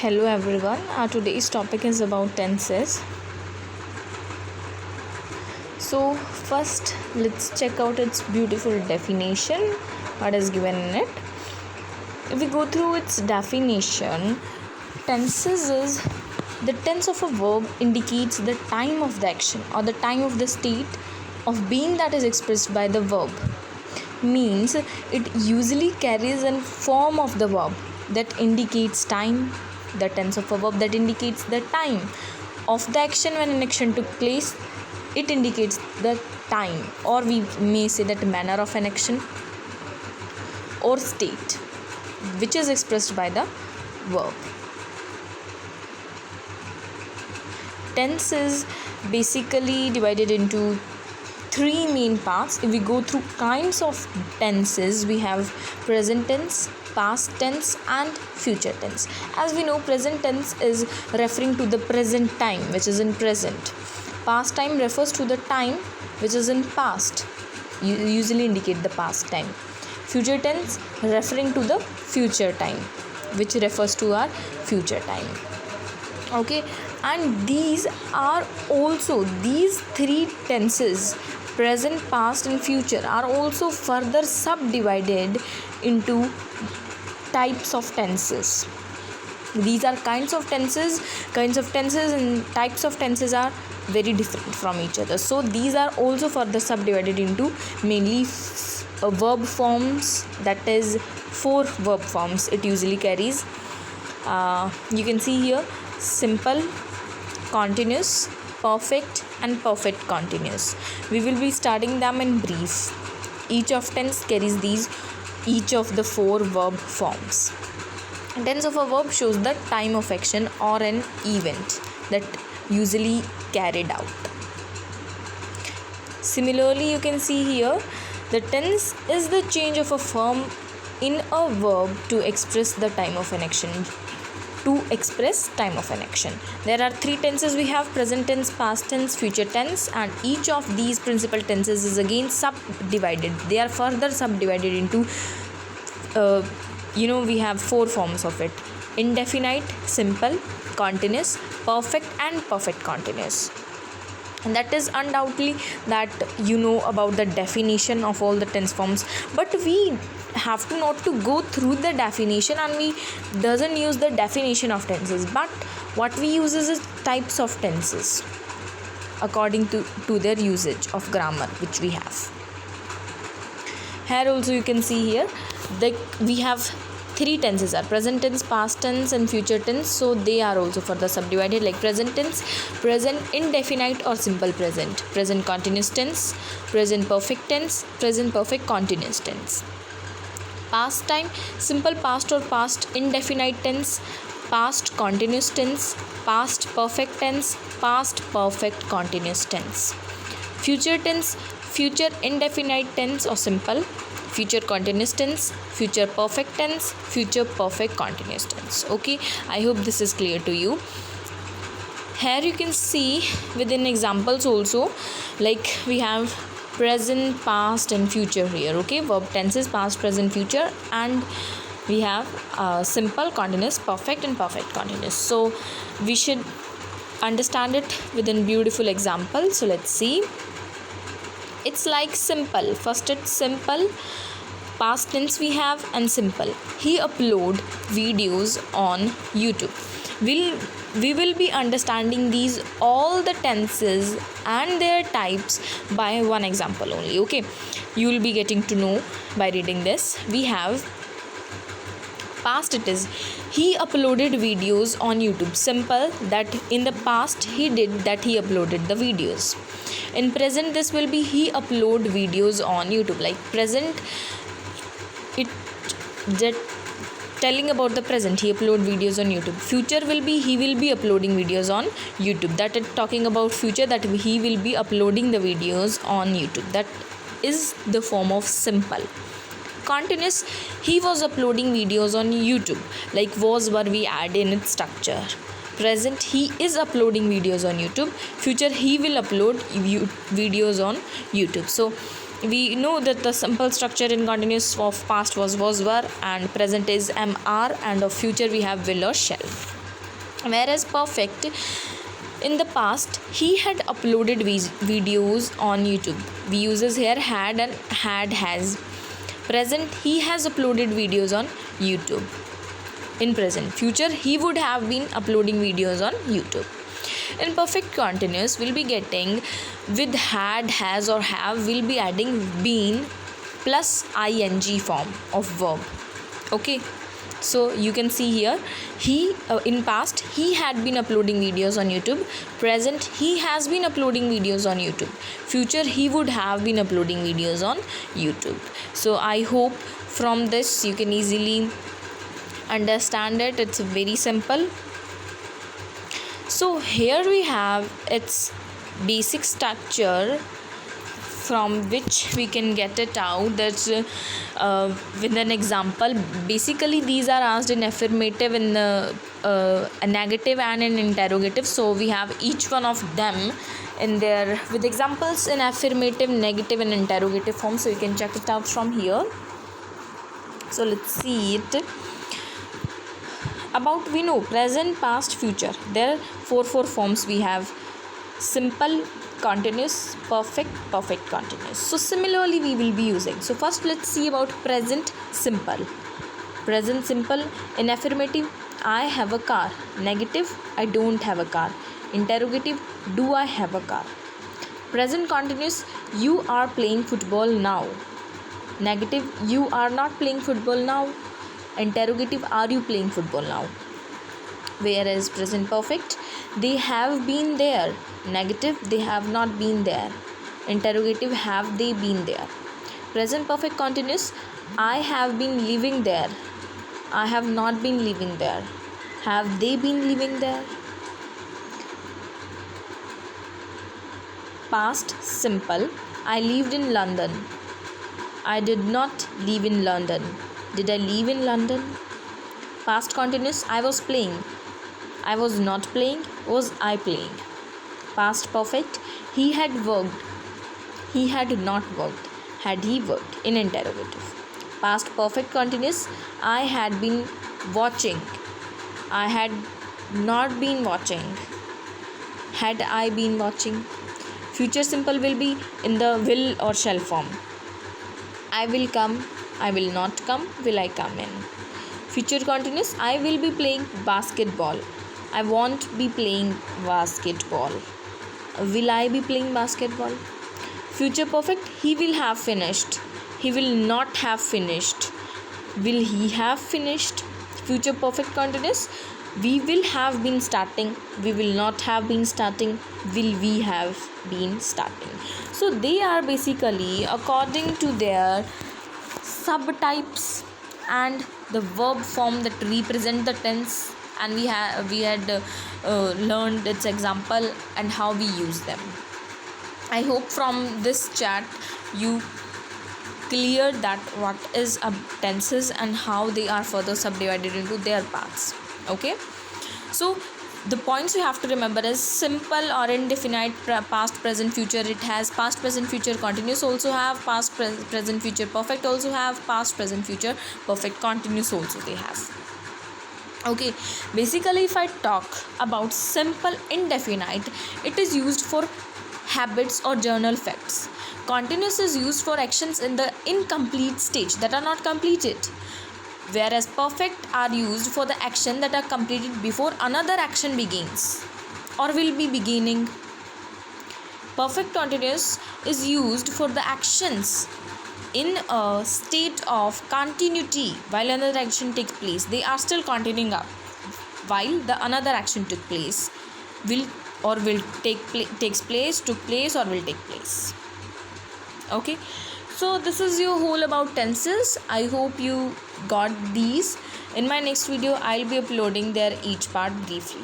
Hello everyone. Today's topic is about tenses. So first let's check out its beautiful definition. What is given in it? If we go through its definition, tenses is the tense of a verb indicates the time of the action or the time of the state of being that is expressed by the verb. Means it usually carries a form of the verb that indicates time. The tense of a verb that indicates the time of the action when an action took place. It indicates the time, or we may say that manner of an action or state which is expressed by the verb. Tense is basically divided into three main parts. If we go through kinds of tenses, we have present tense, past tense and future tense. As we know, present tense is referring to the present time which is in present. Past time refers to the time which is in past, usually indicate the past time. Future tense referring to the future time which refers to our future time. Okay, and these three tenses, present, past and future, are also further subdivided into types of tenses. These are kinds of tenses and types of tenses are very different from each other. So these are also further subdivided into mainly verb forms, that is 4 verb forms it usually carries. You can see here simple, continuous, perfect and perfect continuous. We will be studying them in brief. Each of tense carries each of the 4 verb forms. Tense of a verb shows the time of action or an event that usually carried out. Similarly, you can see here the tense is the change of a form in a verb to express the time of an action. There are 3 tenses we have: present tense, past tense, future tense, and each of these principal tenses is again subdivided. They are further subdivided into we have 4 forms of it: indefinite, simple, continuous, perfect and perfect continuous. And that is undoubtedly that you know about the definition of all the tense forms, but we have to not to go through the definition, and we doesn't use the definition of tenses, but what we use is types of tenses according to their usage of grammar which we have. Here also you can see here that we have 3 tenses are present tense, past tense and future tense. So they are also further subdivided, like present tense, present indefinite or simple present, present continuous tense, present perfect tense, present perfect continuous tense. Past time, simple past or past indefinite tense, past continuous tense, past perfect tense, past perfect continuous tense. Future tense, future indefinite tense or simple, future continuous tense, future perfect tense, future perfect continuous tense. Okay, I hope this is clear to you. Here you can see within examples also, like we have present, past and future here. Okay, verb tenses past, present, future, and we have simple, continuous, perfect and perfect continuous. So we should understand it within beautiful examples. So let's see. It's like simple. First it's simple, past tense we have, and simple. He upload videos on YouTube. We will be understanding these all the tenses and their types by one example only. Okay, you will be getting to know by reading this. We have past, it is he uploaded videos on YouTube. Simple, that in the past he did that, he uploaded the videos. In present, this will be he upload videos on YouTube. Like present, it that telling about the present, he upload videos on YouTube. Future will be he will be uploading videos on YouTube. That is talking about future, that he will be uploading the videos on YouTube. That is the form of simple. Continuous, he was uploading videos on YouTube. Like was, were, we add in its structure. Present, he is uploading videos on YouTube. Future, he will upload videos on YouTube. So we know that the simple structure in continuous of past was, were, and present is am, are, and of future we have will or shall. Whereas perfect, in the past he had uploaded videos on YouTube. We uses here had and has. Present, he has uploaded videos on YouTube. In present. Future, he would have been uploading videos on YouTube. In perfect continuous, we'll be getting with had, has or have, we'll be adding been plus ing form of verb. Okay, so you can see here, he in past he had been uploading videos on YouTube. Present, he has been uploading videos on YouTube. Future, he would have been uploading videos on YouTube. So I hope from this you can easily understand it. It's very simple. So here we have its basic structure from which we can get it out. That's with an example. Basically these are asked in affirmative, in a negative and in interrogative. So we have each one of them in there with examples in affirmative, negative and interrogative form. So you can check it out from here. So let's see it. About, we know present, past, future. There are four forms we have: simple, continuous, perfect, perfect continuous. So similarly we will be using. So first let's see about present simple. Present simple in affirmative, I have a car. Negative, I don't have a car. Interrogative, do I have a car? Present continuous, you are playing football now. Negative, you are not playing football now. Interrogative, are you playing football now? Whereas present perfect, they have been there. Negative, they have not been there. Interrogative, have they been there? Present perfect continuous, I have been living there. I have not been living there. Have they been living there? Past simple, I lived in London. I did not live in London. Did I live in London? Past continuous, I was playing. I was not playing. Was I playing? Past perfect, he had worked. He had not worked. Had he worked? In interrogative. Past perfect continuous, I had been watching. I had not been watching. Had I been watching? Future simple will be in the will or shall form. I will come. I will not come. Will I come in? Future continuous, I will be playing basketball. I won't be playing basketball. Will I be playing basketball? Future perfect, he will have finished. He will not have finished. Will he have finished? Future perfect continuous, we will have been starting. We will not have been starting. Will we have been starting? So they are basically according to their subtypes and the verb form that represent the tense, and we had learned its example and how we use them. I hope from this chat you cleared that what is tenses and how they are further subdivided into their parts. Okay, so the points you have to remember is simple or indefinite, past, present, future. It has past, present, future continuous also have, past, present, future perfect also have, past, present, future perfect continuous also they have. Okay, basically if I talk about simple indefinite, it is used for habits or journal facts. Continuous is used for actions in the incomplete stage that are not completed, whereas perfect are used for the action that are completed before another action begins or will be beginning. Perfect continuous is used for the actions in a state of continuity while another action takes place. They are still continuing up while the another action took place, takes place, took place or will take place. Okay, so this is your whole about tenses. I hope you got these. In my next video I'll be uploading their each part briefly.